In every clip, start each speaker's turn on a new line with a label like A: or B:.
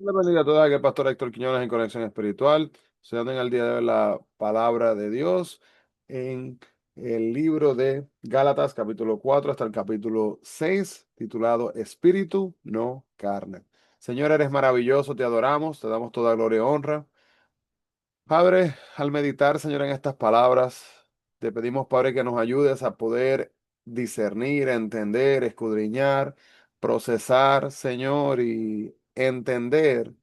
A: La bendiga a todos, aquí el pastor Héctor Quiñones en Conexión Espiritual. Se dan en el día de hoy la palabra de Dios en el libro de Gálatas, capítulo 4 hasta el capítulo 6, titulado Espíritu, no carne. Señor, eres maravilloso, te adoramos, te damos toda gloria y honra. Padre, al meditar, Señor, en estas palabras, te pedimos, Padre, que nos ayudes a poder discernir, entender, escudriñar, procesar, Señor, y entender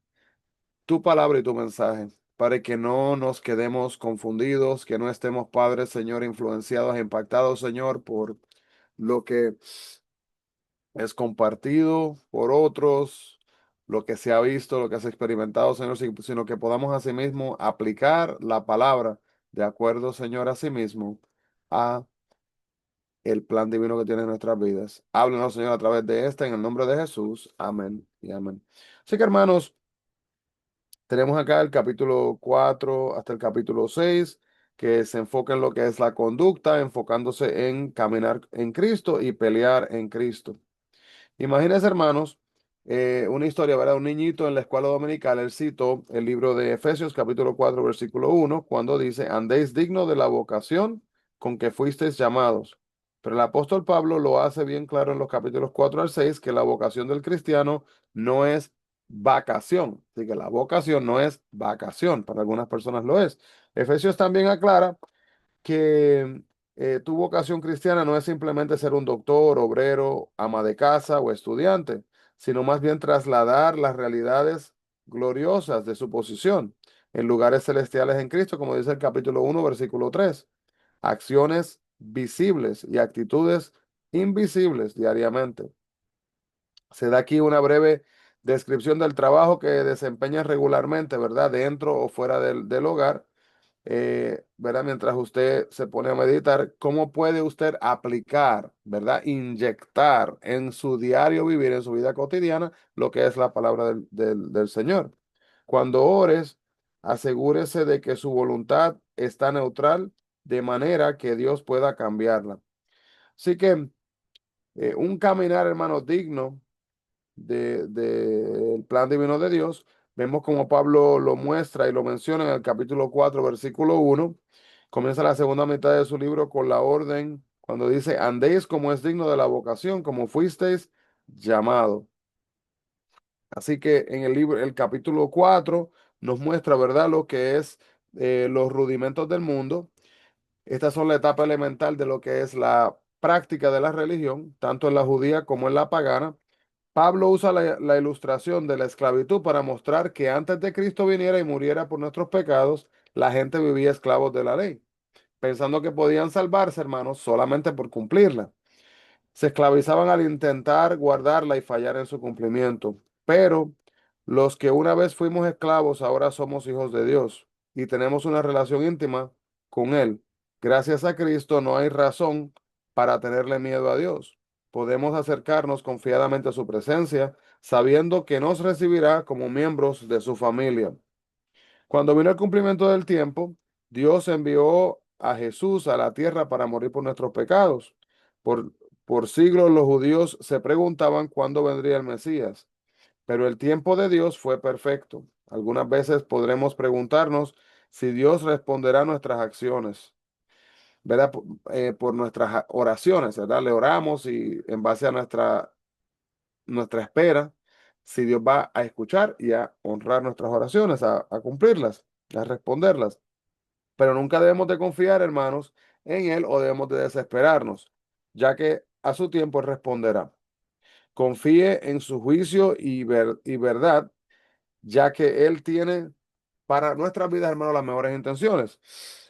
A: tu palabra y tu mensaje, para que no nos quedemos confundidos, que no estemos, Padre, Señor, influenciados, impactados, Señor, por lo que es compartido por otros, lo que se ha visto, lo que se ha experimentado, Señor, sino que podamos asimismo aplicar la palabra de acuerdo, Señor, asimismo a el plan divino que tiene en nuestras vidas. Háblenos, Señor, a través de esta, en el nombre de Jesús. Amén y amén. Así que, hermanos, tenemos acá el capítulo 4 hasta el capítulo 6 que se enfoca en lo que es la conducta, enfocándose en caminar en Cristo y pelear en Cristo. Imagínense, hermanos, una historia, ¿verdad? Un niñito en la escuela dominical, él citó el libro de Efesios, capítulo 4 versículo 1 cuando dice, andéis digno de la vocación con que fuisteis llamados. Pero el apóstol Pablo lo hace bien claro en los capítulos 4 al 6 que la vocación del cristiano no es vacación. Así que la vocación no es vacación, para algunas personas lo es. Efesios también aclara que tu vocación cristiana no es simplemente ser un doctor, obrero, ama de casa o estudiante, sino más bien trasladar las realidades gloriosas de su posición en lugares celestiales en Cristo, como dice el capítulo 1 versículo 3. Acciones visibles y actitudes invisibles diariamente. Se da aquí una breve descripción del trabajo que desempeña regularmente, ¿verdad? Dentro o fuera del hogar, ¿verdad? Mientras usted se pone a meditar, ¿cómo puede usted aplicar, ¿verdad? Inyectar en su diario vivir, en su vida cotidiana, lo que es la palabra del Señor? Cuando ores, asegúrese de que su voluntad está neutral, de manera que Dios pueda cambiarla. Así que un caminar, hermano, digno del plan divino de Dios. Vemos como Pablo lo muestra y lo menciona en el capítulo 4 versículo 1. Comienza la segunda mitad de su libro con la orden, cuando dice, andéis como es digno de la vocación, como fuisteis llamado. Así que en el libro, el capítulo 4 nos muestra, ¿verdad?, lo que es los rudimentos del mundo. Estas son la etapa elemental de lo que es la práctica de la religión, tanto en la judía como en la pagana. Pablo usa la ilustración de la esclavitud para mostrar que antes de Cristo viniera y muriera por nuestros pecados, la gente vivía esclavos de la ley, pensando que podían salvarse, hermanos, solamente por cumplirla. Se esclavizaban al intentar guardarla y fallar en su cumplimiento. Pero los que una vez fuimos esclavos, ahora somos hijos de Dios y tenemos una relación íntima con Él. Gracias a Cristo no hay razón para tenerle miedo a Dios. Podemos acercarnos confiadamente a su presencia, sabiendo que nos recibirá como miembros de su familia. Cuando vino el cumplimiento del tiempo, Dios envió a Jesús a la tierra para morir por nuestros pecados. Por, por siglos los judíos se preguntaban cuándo vendría el Mesías, pero el tiempo de Dios fue perfecto. Algunas veces podremos preguntarnos si Dios responderá a nuestras acciones, ¿verdad? Por nuestras oraciones, ¿verdad? Le oramos y en base a nuestra espera, si Dios va a escuchar y a honrar nuestras oraciones, a cumplirlas, a responderlas. Pero nunca debemos de confiar, hermanos, en Él o debemos de desesperarnos, ya que a su tiempo Él responderá. Confíe en su juicio y verdad, ya que Él tiene para nuestras vidas, hermanos, las mejores intenciones.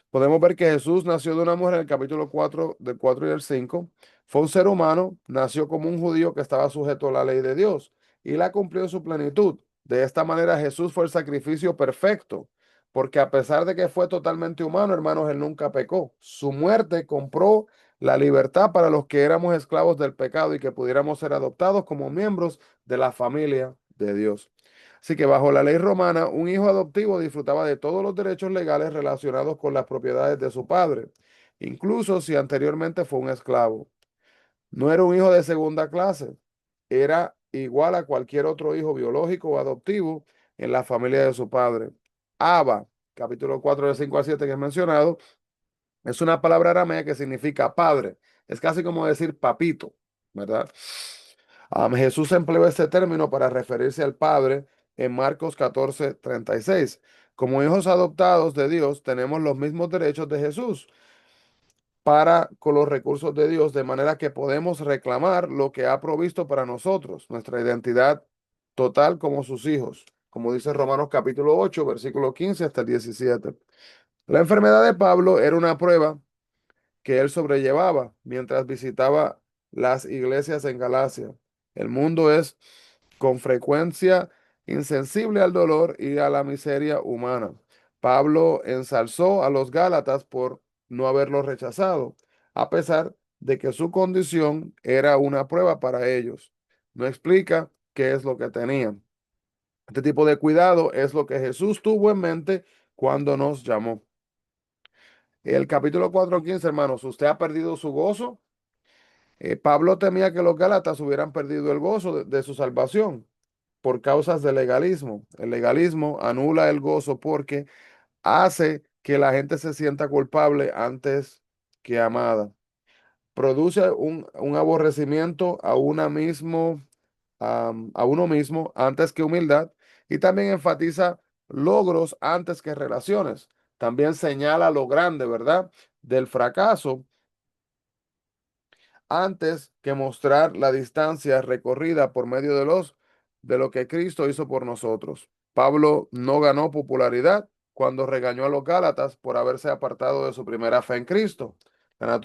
A: Podemos ver que Jesús nació de una mujer en el capítulo 4 del 4 y el 5. Fue un ser humano, nació como un judío que estaba sujeto a la ley de Dios y la cumplió en su plenitud. De esta manera Jesús fue el sacrificio perfecto, porque a pesar de que fue totalmente humano, hermanos, él nunca pecó. Su muerte compró la libertad para los que éramos esclavos del pecado y que pudiéramos ser adoptados como miembros de la familia de Dios. Así que bajo la ley romana, un hijo adoptivo disfrutaba de todos los derechos legales relacionados con las propiedades de su padre, incluso si anteriormente fue un esclavo. No era un hijo de segunda clase, era igual a cualquier otro hijo biológico o adoptivo en la familia de su padre. Abba, capítulo 4 de 5 a 7 que he mencionado, es una palabra aramea que significa padre. Es casi como decir papito, ¿verdad? Jesús empleó este término para referirse al Padre en Marcos 14:36. Como hijos adoptados de Dios, tenemos los mismos derechos de Jesús para con los recursos de Dios, de manera que podemos reclamar lo que ha provisto para nosotros, nuestra identidad total como sus hijos, como dice Romanos capítulo 8, versículo 15 hasta el 17. La enfermedad de Pablo era una prueba que él sobrellevaba mientras visitaba las iglesias en Galacia. El mundo es con frecuencia insensible al dolor y a la miseria humana. Pablo ensalzó a los Gálatas por no haberlos rechazado, a pesar de que su condición era una prueba para ellos. No explica qué es lo que tenían. Este tipo de cuidado es lo que Jesús tuvo en mente cuando nos llamó. El capítulo 4:15, hermanos, ¿usted ha perdido su gozo? Pablo temía que los Gálatas hubieran perdido el gozo de su salvación por causas de legalismo. El legalismo anula el gozo porque hace que la gente se sienta culpable antes que amada. Produce un aborrecimiento a uno mismo antes que humildad y también enfatiza logros antes que relaciones. También señala lo grande, ¿verdad? Del fracaso antes que mostrar la distancia recorrida por medio de lo que Cristo hizo por nosotros. Pablo no ganó popularidad cuando regañó a los Gálatas por haberse apartado de su primera fe en Cristo. La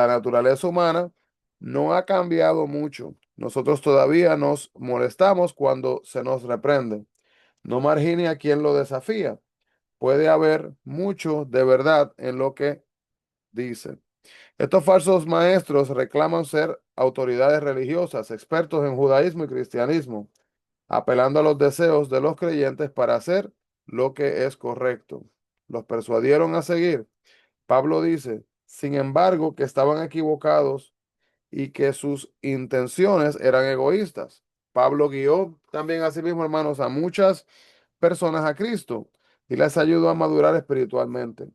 A: naturaleza humana no ha cambiado mucho. Nosotros todavía nos molestamos cuando se nos reprende. No margine a quien lo desafía. Puede haber mucho de verdad en lo que dice. Estos falsos maestros reclaman ser autoridades religiosas, expertos en judaísmo y cristianismo, apelando a los deseos de los creyentes para hacer lo que es correcto. Los persuadieron a seguir. Pablo dice, sin embargo, que estaban equivocados y que sus intenciones eran egoístas. Pablo guió también a sí mismo, hermanos, a muchas personas a Cristo y les ayudó a madurar espiritualmente.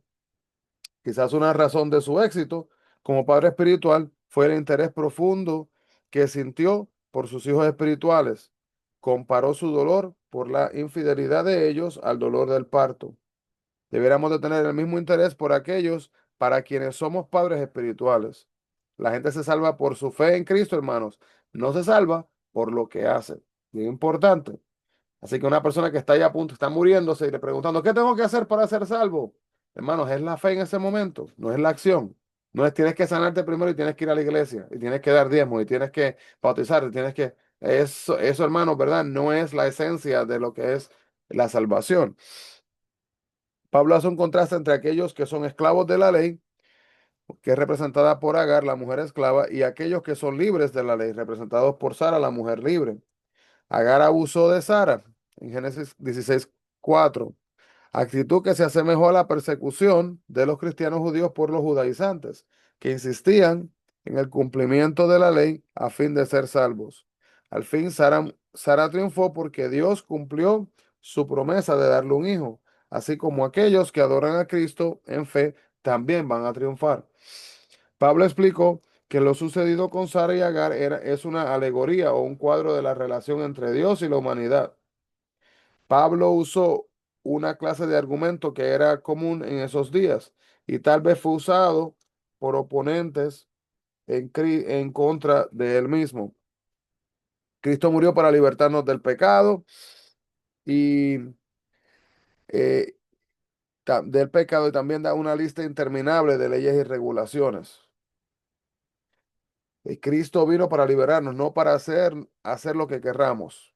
A: Quizás una razón de su éxito como padre espiritual fue el interés profundo que sintió por sus hijos espirituales. Comparó su dolor por la infidelidad de ellos al dolor del parto. Deberíamos de tener el mismo interés por aquellos para quienes somos padres espirituales. La gente se salva por su fe en Cristo, hermanos. No se salva por lo que hace. Bien importante. Así que una persona que está ahí a punto, está muriéndose y le preguntando, ¿qué tengo que hacer para ser salvo? Hermanos, es la fe en ese momento, no es la acción. No es tienes que sanarte primero y tienes que ir a la iglesia y tienes que dar diezmo y tienes que bautizarte, tienes que... Eso, hermanos, ¿verdad? No es la esencia de lo que es la salvación. Pablo hace un contraste entre aquellos que son esclavos de la ley, que es representada por Agar, la mujer esclava, y aquellos que son libres de la ley, representados por Sara, la mujer libre. Agar abusó de Sara en Génesis 16:4, actitud que se asemejó a la persecución de los cristianos judíos por los judaizantes, que insistían en el cumplimiento de la ley a fin de ser salvos. Al fin, Sara triunfó porque Dios cumplió su promesa de darle un hijo, así como aquellos que adoran a Cristo en fe también van a triunfar. Pablo explicó que lo sucedido con Sara y Agar es una alegoría o un cuadro de la relación entre Dios y la humanidad. Pablo usó una clase de argumento que era común en esos días y tal vez fue usado por oponentes en contra de él mismo. Cristo murió para libertarnos del pecado y eh, del pecado y también da una lista interminable de leyes y regulaciones. Cristo vino para liberarnos, no para hacer lo que querramos,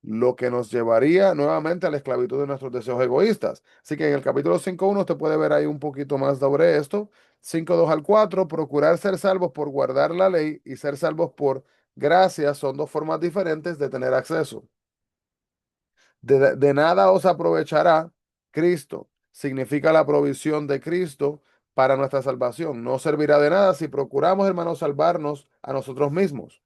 A: lo que nos llevaría nuevamente a la esclavitud de nuestros deseos egoístas. Así que en el capítulo 5:1 usted puede ver ahí un poquito más sobre esto. 5:2 al 4, procurar ser salvos por guardar la ley y ser salvos por gracia son dos formas diferentes de tener acceso. De nada os aprovechará Cristo. Significa la provisión de Cristo para nuestra salvación. No servirá de nada si procuramos, hermanos, salvarnos a nosotros mismos.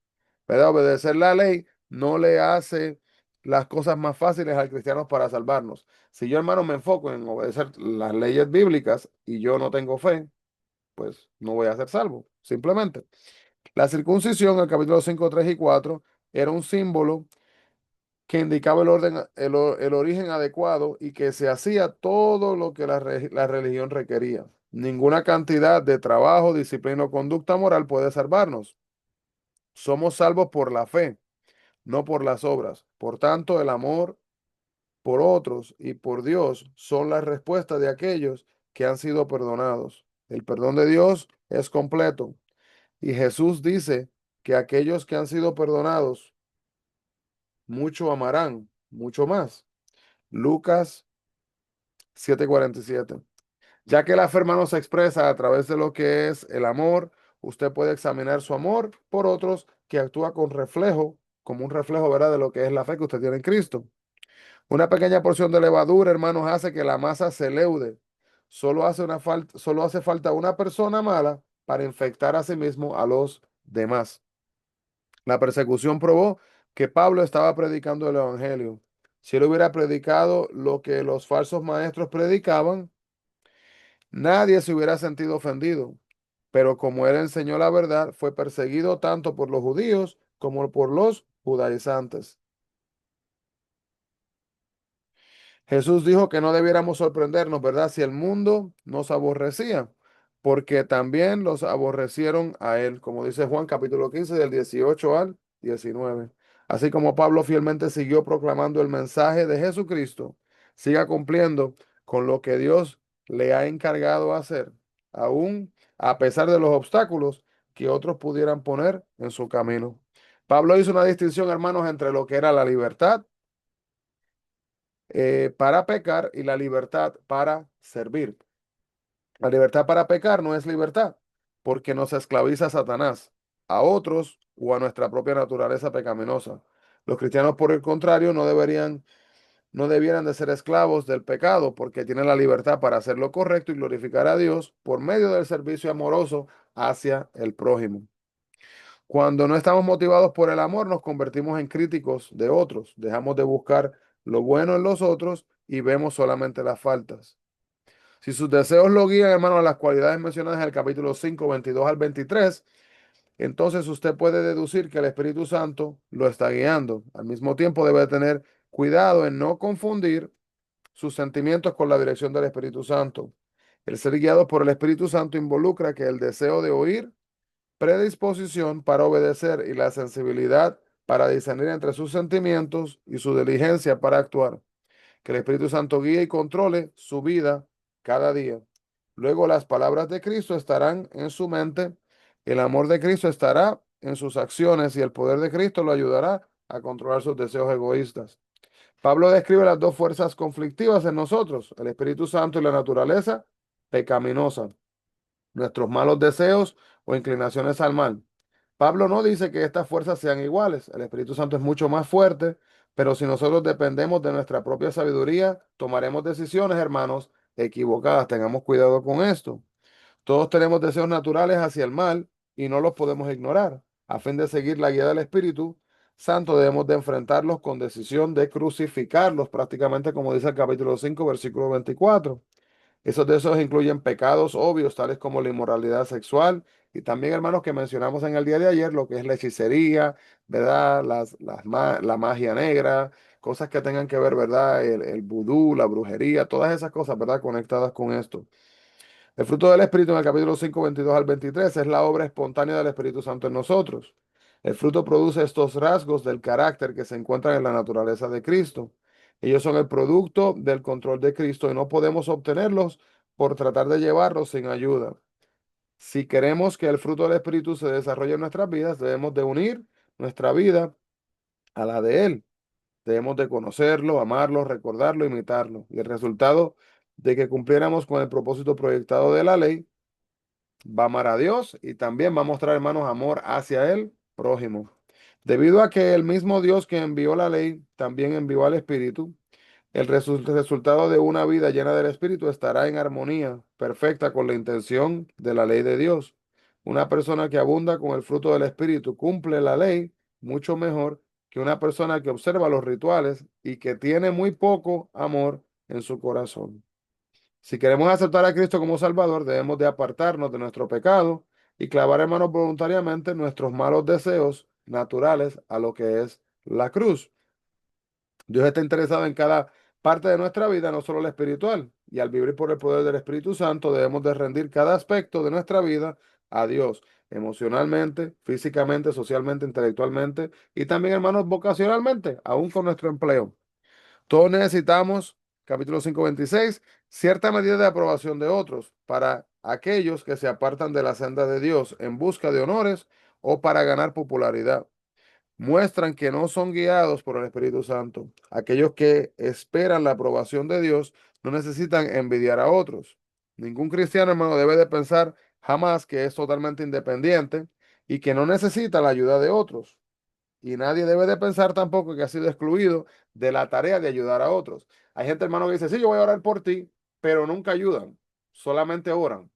A: ¿Verdad? Obedecer la ley no le hace las cosas más fáciles al cristiano para salvarnos. Si yo, hermano, me enfoco en obedecer las leyes bíblicas y yo no tengo fe, pues no voy a ser salvo, simplemente. La circuncisión, el capítulo 5 3 y 4 era un símbolo que indicaba el orden, el origen adecuado y que se hacía todo lo que la religión requería. Ninguna cantidad de trabajo, disciplina o conducta moral puede salvarnos. Somos salvos por la fe, no por las obras. Por tanto, el amor por otros y por Dios son la respuesta de aquellos que han sido perdonados. El perdón de Dios es completo y Jesús dice que aquellos que han sido perdonados mucho amarán, mucho más. Lucas 7:47. Ya que la fe, hermano, se expresa a través de lo que es el amor, usted puede examinar su amor por otros que actúa con reflejo, como un reflejo, ¿verdad?, de lo que es la fe que usted tiene en Cristo. Una pequeña porción de levadura, hermanos, hace que la masa se leude. Solo hace falta una persona mala para infectar a sí mismo a los demás. La persecución probó que Pablo estaba predicando el evangelio. Si él hubiera predicado lo que los falsos maestros predicaban, nadie se hubiera sentido ofendido. Pero como él enseñó la verdad, fue perseguido tanto por los judíos como por los judaizantes. Jesús dijo que no debiéramos sorprendernos, ¿verdad? Si el mundo nos aborrecía, porque también los aborrecieron a él, como dice Juan capítulo 15 del 18 al 19. Así como Pablo fielmente siguió proclamando el mensaje de Jesucristo, siga cumpliendo con lo que Dios le ha encargado hacer, aún a pesar de los obstáculos que otros pudieran poner en su camino. Pablo hizo una distinción, hermanos, entre lo que era la libertad para pecar y la libertad para servir. La libertad para pecar no es libertad, porque nos esclaviza a Satanás, a otros o a nuestra propia naturaleza pecaminosa. Los cristianos, por el contrario, no debieran de ser esclavos del pecado, porque tienen la libertad para hacer lo correcto y glorificar a Dios por medio del servicio amoroso hacia el prójimo. Cuando no estamos motivados por el amor, nos convertimos en críticos de otros, dejamos de buscar lo bueno en los otros y vemos solamente las faltas. Si sus deseos lo guían, hermano, a las cualidades mencionadas en el capítulo 5 22 al 23, entonces usted puede deducir que el Espíritu Santo lo está guiando. Al mismo tiempo debe tener cuidado en no confundir sus sentimientos con la dirección del Espíritu Santo. El ser guiado por el Espíritu Santo involucra que el deseo de oír, predisposición para obedecer y la sensibilidad para discernir entre sus sentimientos y su diligencia para actuar. Que el Espíritu Santo guíe y controle su vida cada día. Luego las palabras de Cristo estarán en su mente, el amor de Cristo estará en sus acciones y el poder de Cristo lo ayudará a controlar sus deseos egoístas. Pablo describe las dos fuerzas conflictivas en nosotros, el Espíritu Santo y la naturaleza pecaminosa, nuestros malos deseos o inclinaciones al mal. Pablo no dice que estas fuerzas sean iguales. El Espíritu Santo es mucho más fuerte, pero si nosotros dependemos de nuestra propia sabiduría, tomaremos decisiones, hermanos, equivocadas. Tengamos cuidado con esto. Todos tenemos deseos naturales hacia el mal y no los podemos ignorar. A fin de seguir la guía del Espíritu Santo, debemos de enfrentarlos con decisión de crucificarlos, prácticamente como dice el capítulo 5 versículo 24. Esos deseos incluyen pecados obvios, tales como la inmoralidad sexual, y también, hermanos, que mencionamos en el día de ayer, lo que es la hechicería, ¿verdad? La magia negra, cosas que tengan que ver, ¿verdad? El vudú, la brujería, todas esas cosas, ¿verdad? Conectadas con esto. El fruto del Espíritu en el capítulo 5 22 al 23 es la obra espontánea del Espíritu Santo en nosotros. El fruto produce estos rasgos del carácter que se encuentran en la naturaleza de Cristo. Ellos son el producto del control de Cristo y no podemos obtenerlos por tratar de llevarlos sin ayuda. Si queremos que el fruto del Espíritu se desarrolle en nuestras vidas, debemos de unir nuestra vida a la de Él. Debemos de conocerlo, amarlo, recordarlo, imitarlo. Y el resultado de que cumpliéramos con el propósito proyectado de la ley va a amar a Dios y también va a mostrar, hermanos, amor hacia el prójimo. Debido a que el mismo Dios que envió la ley también envió al Espíritu, el resultado de una vida llena del Espíritu estará en armonía perfecta con la intención de la ley de Dios. Una persona que abunda con el fruto del Espíritu cumple la ley mucho mejor que una persona que observa los rituales y que tiene muy poco amor en su corazón. Si queremos aceptar a Cristo como Salvador, debemos de apartarnos de nuestro pecado y clavar, hermanos, voluntariamente nuestros malos deseos naturales a lo que es la cruz. Dios está interesado en cada parte de nuestra vida, no solo la espiritual. Y al vivir por el poder del Espíritu Santo, debemos de rendir cada aspecto de nuestra vida a Dios, emocionalmente, físicamente, socialmente, intelectualmente y también, hermanos, vocacionalmente, aún con nuestro empleo. Todos necesitamos, capítulo 5:26, cierta medida de aprobación de otros para aquellos que se apartan de la senda de Dios en busca de honores o para ganar popularidad. Muestran que no son guiados por el Espíritu Santo. Aquellos que esperan la aprobación de Dios no necesitan envidiar a otros. Ningún cristiano, hermano, debe de pensar jamás que es totalmente independiente y que no necesita la ayuda de otros. Y nadie debe de pensar tampoco que ha sido excluido de la tarea de ayudar a otros. Hay gente, hermano, que dice, sí, yo voy a orar por ti, pero nunca ayudan, solamente oran.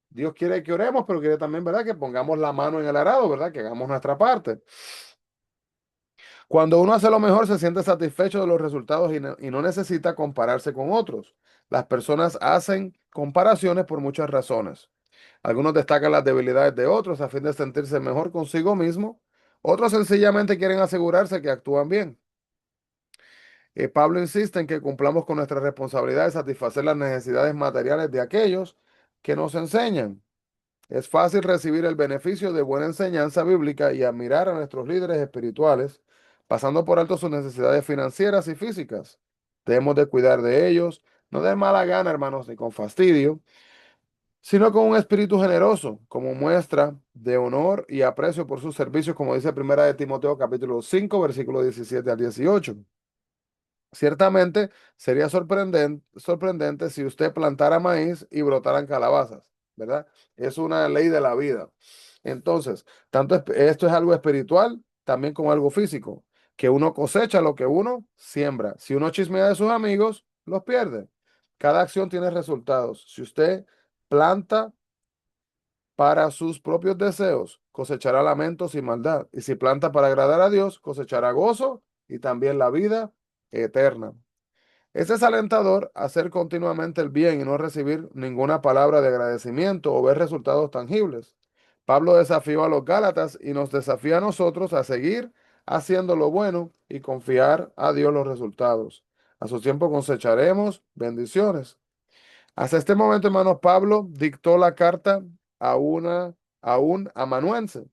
A: Dios quiere que oremos, pero quiere también, ¿verdad?, que pongamos la mano en el arado, ¿verdad?, que hagamos nuestra parte. Cuando uno hace lo mejor, se siente satisfecho de los resultados y no necesita compararse con otros. Las personas hacen comparaciones por muchas razones. Algunos destacan las debilidades de otros a fin de sentirse mejor consigo mismo. Otros sencillamente quieren asegurarse que actúan bien. Pablo insiste en que cumplamos con nuestra responsabilidad de satisfacer las necesidades materiales de aquellos que nos enseñan. Es fácil recibir el beneficio de buena enseñanza bíblica y admirar a nuestros líderes espirituales, pasando por alto sus necesidades financieras y físicas. Debemos de cuidar de ellos, no de mala gana, hermanos, ni con fastidio, sino con un espíritu generoso, como muestra de honor y aprecio por sus servicios, como dice Primera de Timoteo capítulo 5, versículo 17 al 18. Ciertamente sería sorprendente si usted plantara maíz y brotaran calabazas, ¿verdad? Es una ley de la vida. Entonces, esto es algo espiritual, también como algo físico, que uno cosecha lo que uno siembra. Si uno chismea de sus amigos, los pierde. Cada acción tiene resultados. Si usted planta para sus propios deseos, cosechará lamentos y maldad. Y si planta para agradar a Dios, cosechará gozo y también la vida eterna. Es desalentador hacer continuamente el bien y no recibir ninguna palabra de agradecimiento o ver resultados tangibles. Pablo desafió a los Gálatas y nos desafía a nosotros a seguir haciendo lo bueno y confiar a Dios los resultados. A su tiempo cosecharemos bendiciones. Hasta este momento, hermanos, Pablo dictó la carta a un amanuense.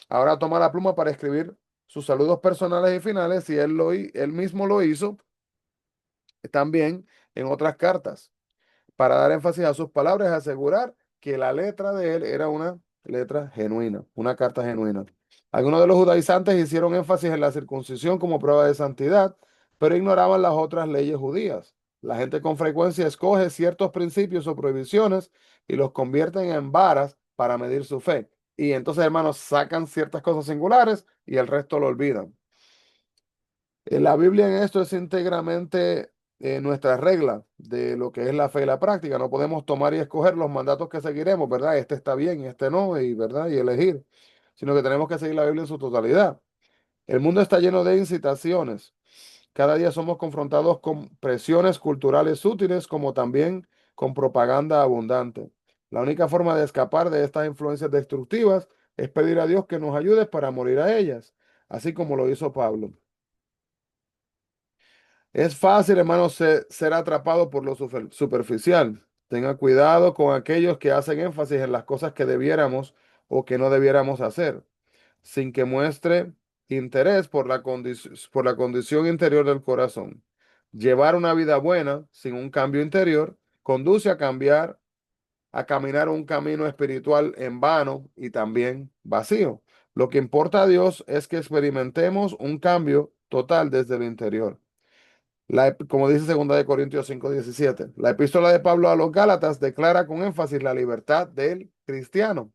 A: Ahora toma la pluma para escribir sus saludos personales y finales y él mismo lo hizo también en otras cartas. Para dar énfasis a sus palabras y asegurar que la letra de él era una letra genuina, una carta genuina. Algunos de los judaizantes hicieron énfasis en la circuncisión como prueba de santidad, pero ignoraban las otras leyes judías. La gente con frecuencia escoge ciertos principios o prohibiciones y los convierten en varas para medir su fe. Y entonces, hermanos, sacan ciertas cosas singulares y el resto lo olvidan. La Biblia en esto es íntegramente nuestra regla de lo que es la fe y la práctica. No podemos tomar y escoger los mandatos que seguiremos, ¿verdad? Este está bien y este no, y ¿verdad? Y elegir, sino que tenemos que seguir la Biblia en su totalidad. El mundo está lleno de incitaciones. Cada día somos confrontados con presiones culturales útiles como también con propaganda abundante. La única forma de escapar de estas influencias destructivas es pedir a Dios que nos ayude para morir a ellas, así como lo hizo Pablo. Es fácil, hermano, ser atrapado por lo superficial. Tenga cuidado con aquellos que hacen énfasis en las cosas que debiéramos o que no debiéramos hacer, sin que muestre interés por la condición interior del corazón. Llevar una vida buena sin un cambio interior conduce a caminar un camino espiritual en vano y también vacío. Lo que importa a Dios es que experimentemos un cambio total desde el interior. Como dice 2 Corintios 5:17, la epístola de Pablo a los Gálatas declara con énfasis la libertad del cristiano.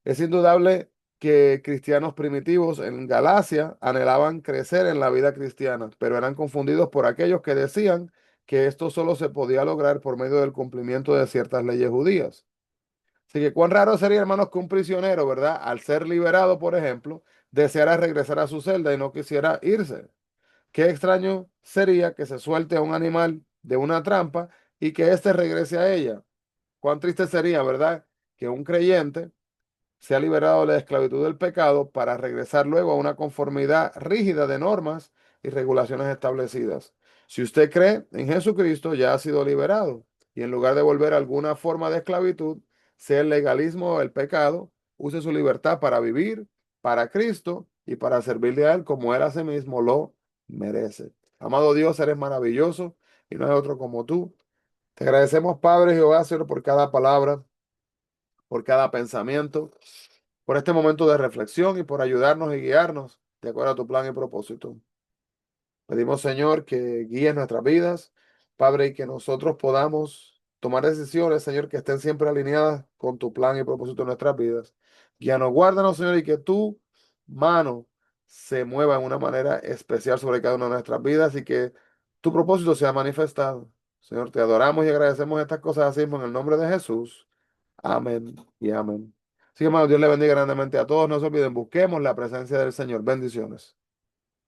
A: Es indudable que cristianos primitivos en Galacia anhelaban crecer en la vida cristiana, pero eran confundidos por aquellos que decían que esto solo se podía lograr por medio del cumplimiento de ciertas leyes judías. Así que cuán raro sería, hermanos, que un prisionero, ¿verdad?, al ser liberado, por ejemplo, deseara regresar a su celda y no quisiera irse. Qué extraño sería que se suelte a un animal de una trampa y que éste regrese a ella. Cuán triste sería, ¿verdad? Que un creyente sea liberado de la esclavitud del pecado para regresar luego a una conformidad rígida de normas y regulaciones establecidas. Si usted cree en Jesucristo, ya ha sido liberado y en lugar de volver a alguna forma de esclavitud, sea el legalismo o el pecado, use su libertad para vivir para Cristo y para servirle a Él como Él a sí mismo lo merece. Amado Dios, eres maravilloso y no hay otro como tú. Te agradecemos, Padre Jehová, Señor, por cada palabra, por cada pensamiento, por este momento de reflexión y por ayudarnos y guiarnos de acuerdo a tu plan y propósito. Pedimos, Señor, que guíes nuestras vidas, Padre, y que nosotros podamos tomar decisiones, Señor, que estén siempre alineadas con tu plan y propósito en nuestras vidas. Guíanos, guárdanos, Señor, y que tu mano se mueva en una manera especial sobre cada una de nuestras vidas y que tu propósito sea manifestado. Señor, te adoramos y agradecemos estas cosas así en el nombre de Jesús. Amén y amén. Así que, hermano, Dios le bendiga grandemente a todos. No se olviden, busquemos la presencia del Señor. Bendiciones.